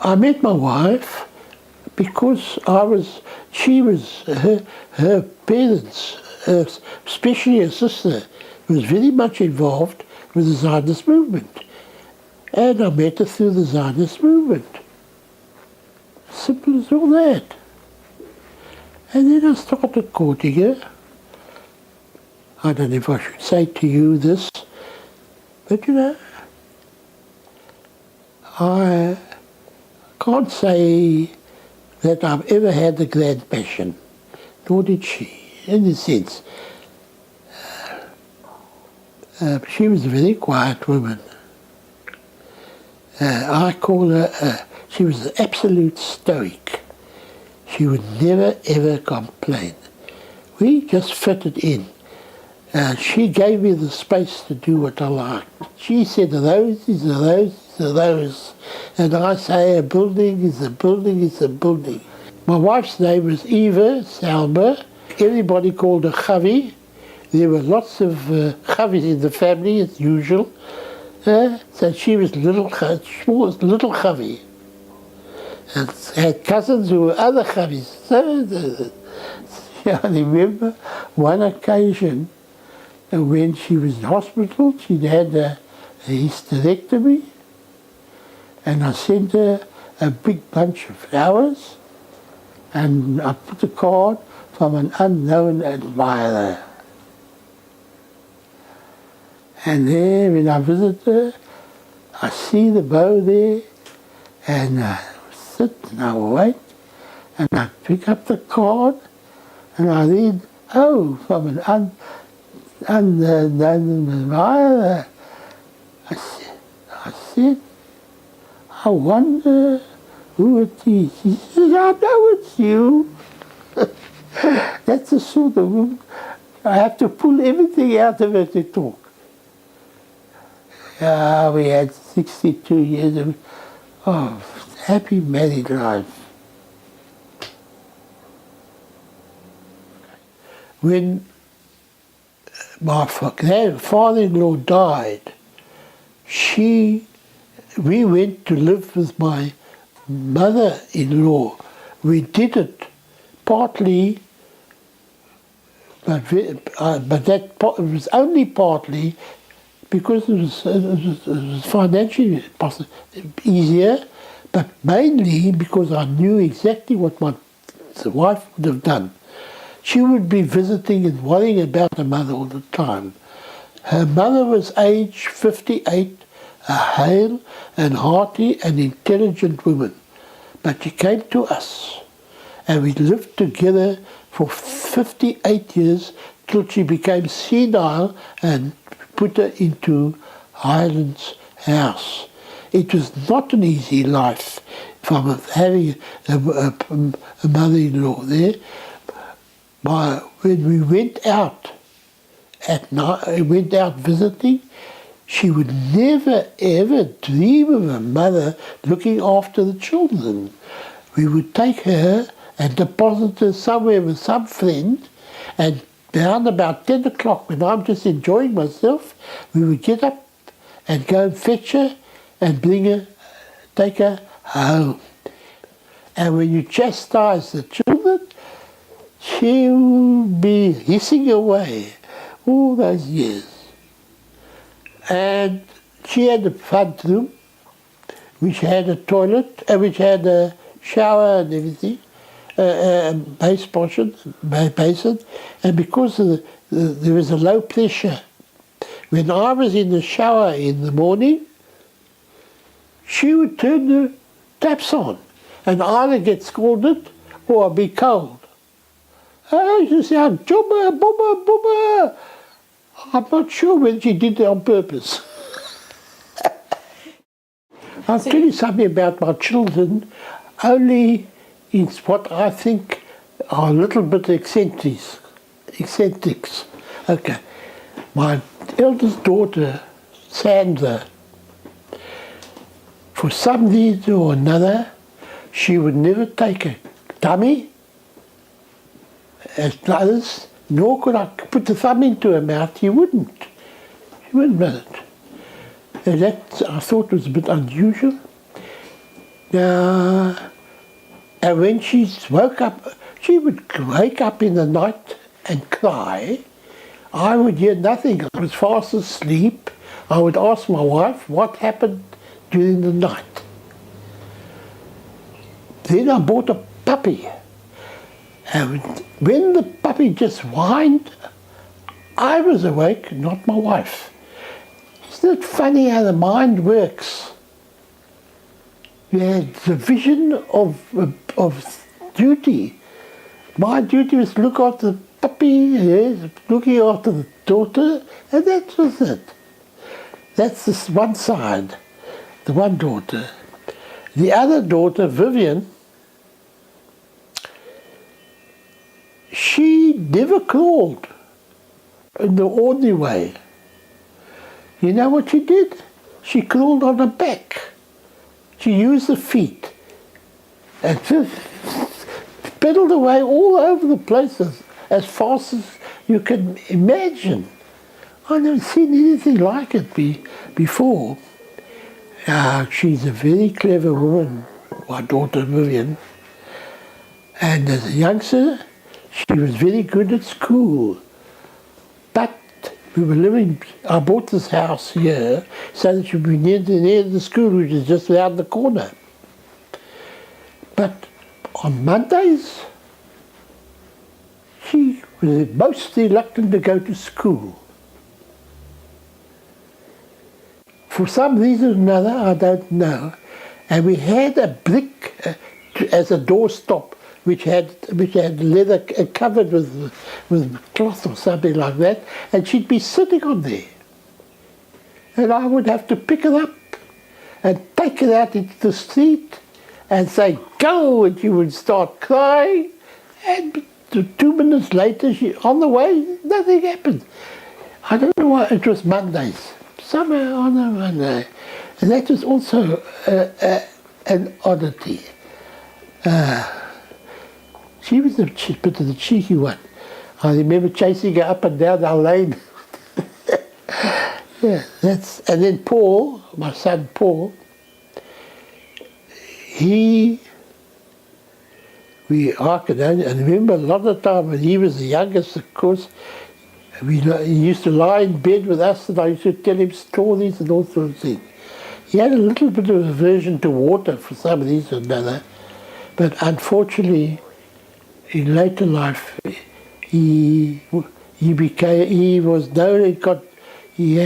I met my wife because her parents, especially her sister, was very much involved with the Zionist movement. And I met her through the Zionist movement. Simple as all that. And then I started courting her. I don't know if I should say to you this, but you know, I can't say that I've ever had a grand passion, nor did she, in a sense. She was a very quiet woman. I call her, she was an absolute stoic. She would never ever complain. We just fitted in. She gave me the space to do what I liked. She said, those is a those is a those. And I say, a building is a building is a building. My wife's name was Eva Salma. Everybody called her Chavi. There were lots of Chavis in the family, as usual. So she was smallest little Chavi. And had cousins who were other Chavis. So I remember one occasion when she was in hospital, she'd had a hysterectomy, and I sent her a big bunch of flowers, and I put a card from an unknown admirer. And there, when I visit her, I see the bow there, and I sit and I wait, and I pick up the card, and I read, oh, from an unknown admirer. I said, I wonder who it is. She said, I know it's you. That's the sort of woman. I have to pull everything out of her to talk. We had 62 years of happy married life. When my father-in-law died, we went to live with my mother-in-law. We did it partly, but that was only partly because it was financially easier, but mainly because I knew exactly what my wife would have done. She would be visiting and worrying about her mother all the time. Her mother was age 58, a hale and hearty and intelligent woman. But she came to us, and we lived together for 58 years till she became senile and put her into Highland's house. It was not an easy life from having a mother-in-law there. When we went out at night, went out visiting, she would never ever dream of a mother looking after the children. We would take her and deposit her somewhere with some friend, and around about 10 o'clock, when I'm just enjoying myself, we would get up and go and fetch her and take her home. And when you chastise the children, she would be hissing away all those years. And she had a front room, which had a toilet, which had a shower and everything, basin, and because there was a low pressure, when I was in the shower in the morning, she would turn the taps on, and either get scalded or be cold. Oh, she said, "Jumba, booba, booba." I'm not sure whether she did it on purpose. I'll tell you something about my children, only in what I think are a little bit eccentrics. Okay. My eldest daughter, Sandra, for some reason or another, she would never take a tummy as others, nor could I put the thumb into her mouth. She wouldn't want it. And that I thought was a bit unusual. And when she woke up, she would wake up in the night and cry. I would hear nothing. I was fast asleep. I would ask my wife what happened during the night. Then I bought a puppy. And when the puppy just whined, I was awake, not my wife. Isn't it funny how the mind works? You had the vision of duty. My duty was to look after the puppy, yes, looking after the daughter, and that was it. That's this one side, the one daughter. The other daughter, Vivian, she never crawled in the ordinary way. You know what she did? She crawled on her back. She used her feet and just pedaled away all over the place as fast as you can imagine. I've never seen anything like it before. She's a very clever woman, my daughter Vivian. And as a youngster, she was very good at school. But we were living, I bought this house here so that she would be near the school, which is just around the corner. But on Mondays, she was most reluctant to go to school. For some reason or another, I don't know. And we had a brick as a doorstop, which had leather covered with cloth or something like that, and she'd be sitting on there. And I would have to pick her up and take her out into the street and say, go, and she would start crying, and 2 minutes later, on the way, nothing happened. I don't know why, it was Mondays, somewhere on a Monday. And that was also an oddity. She was a bit of the cheeky one. I remember chasing her up and down our lane. Yeah, and then Paul, my son Paul, I remember a lot of time when he was the youngest, of course, he used to lie in bed with us and I used to tell him stories and all sorts of things. He had a little bit of aversion to water for some reason or another, but unfortunately, in later life, he had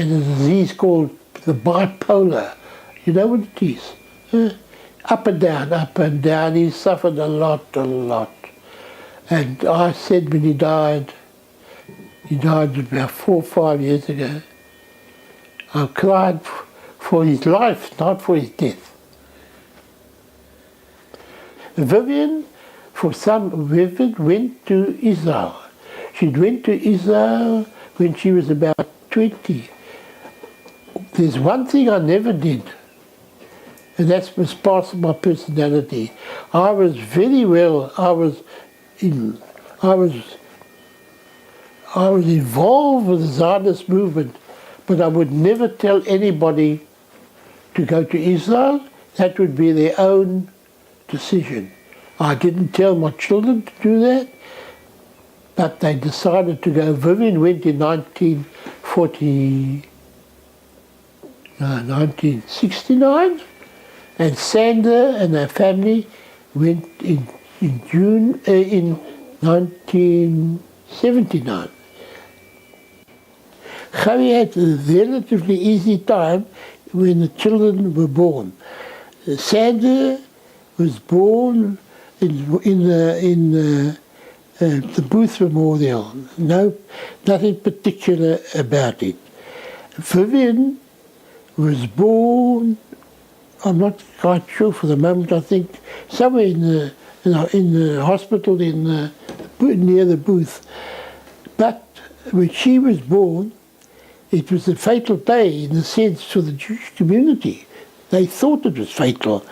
a disease called the bipolar. You know what it is? Up and down. He suffered a lot. And I said when he died about 4 or 5 years ago, I cried for his life, not for his death. Vivian went to Israel. She went to Israel when she was about 20. There's one thing I never did, and that was part of my personality. I was involved with the Zionist movement, but I would never tell anybody to go to Israel. That would be their own decision. I didn't tell my children to do that, but they decided to go. Vivian went in 1969, and Sandra and her family went in June in 1979. Javi had a relatively easy time when the children were born. Sandra was born in the Booth Memorial. Nothing particular about it. Vivian was born, I'm not quite sure for the moment, I think somewhere in the hospital near the Booth. But when she was born, it was a fatal day in a sense for the Jewish community. They thought it was fatal.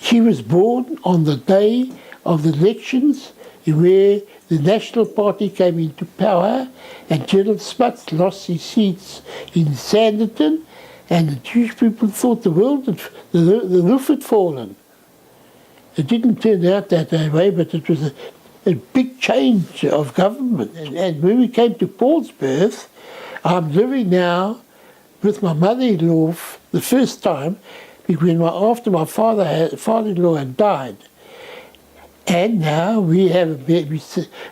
She was born on the day of the elections where the National Party came into power and Gerald Smuts lost his seats in Sanditon, and the Jewish people thought the roof had fallen. It didn't turn out that way, but it was a big change of government. And when we came to Paul's birth, I'm living now with my mother-in-law the first time, after my father-in-law had died. And now we have a baby.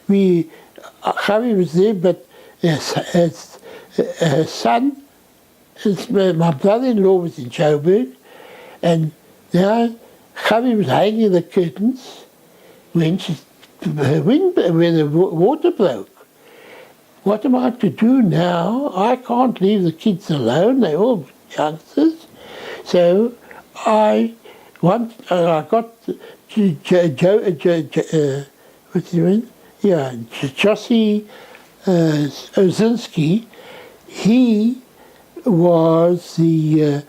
Javi was there, but her son, my brother-in-law was in Joburg, and now Javi was hanging the curtains when the water broke. What am I to do now? I can't leave the kids alone. They're all youngsters. So I got what's his name? Yeah, Josie Ozinski. He was the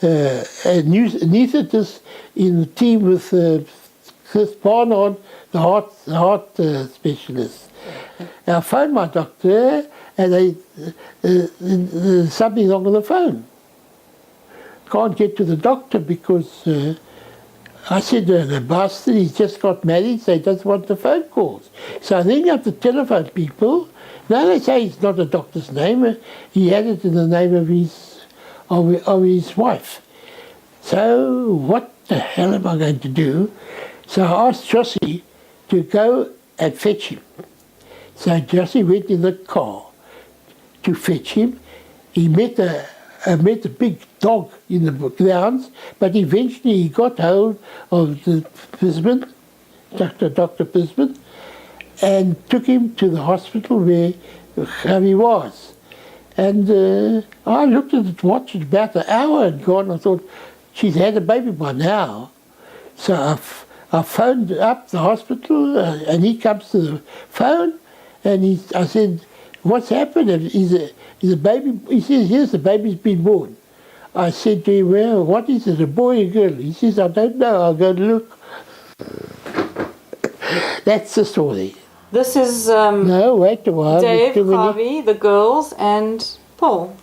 anaesthetist in the team with Chris Barnard, the heart specialist. I phoned my doctor, and there's something wrong with the phone. Can't get to the doctor because I said, the bastard, he's just got married, so he doesn't want the phone calls. So I ring up the telephone people. Now they say it's not a doctor's name. He had it in the name of his wife. So what the hell am I going to do? So I asked Josie to go and fetch him. So Josie went in the car to fetch him. He met a big dog in the grounds, but eventually he got hold of the Bisman, Dr. Bisman, and took him to the hospital where Javi was. And I looked at the watch, about an hour had gone. I thought, she's had a baby by now. So I phoned up the hospital, and he comes to the phone, and I said, what's happened? Is a baby? He says, yes, the baby's been born. I said to him, well, what is it, a boy or a girl? He says, I don't know, I'll go look. That's the story. This is no, wait a while. Dave, Harvey, the girls, and Paul.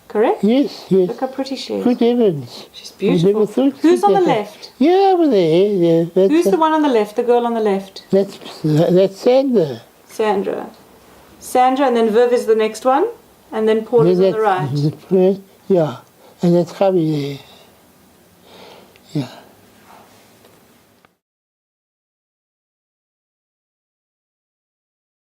Correct? Yes, yes. Look how pretty she is. Good heavens. She's beautiful. Who's on the left? Yeah, over there. Yeah, who's the one on the left, the girl on the left? That's Sandra. Sandra, and then Viv is the next one, and then Paul is on the right. Yeah, and that's Javi there. Yeah.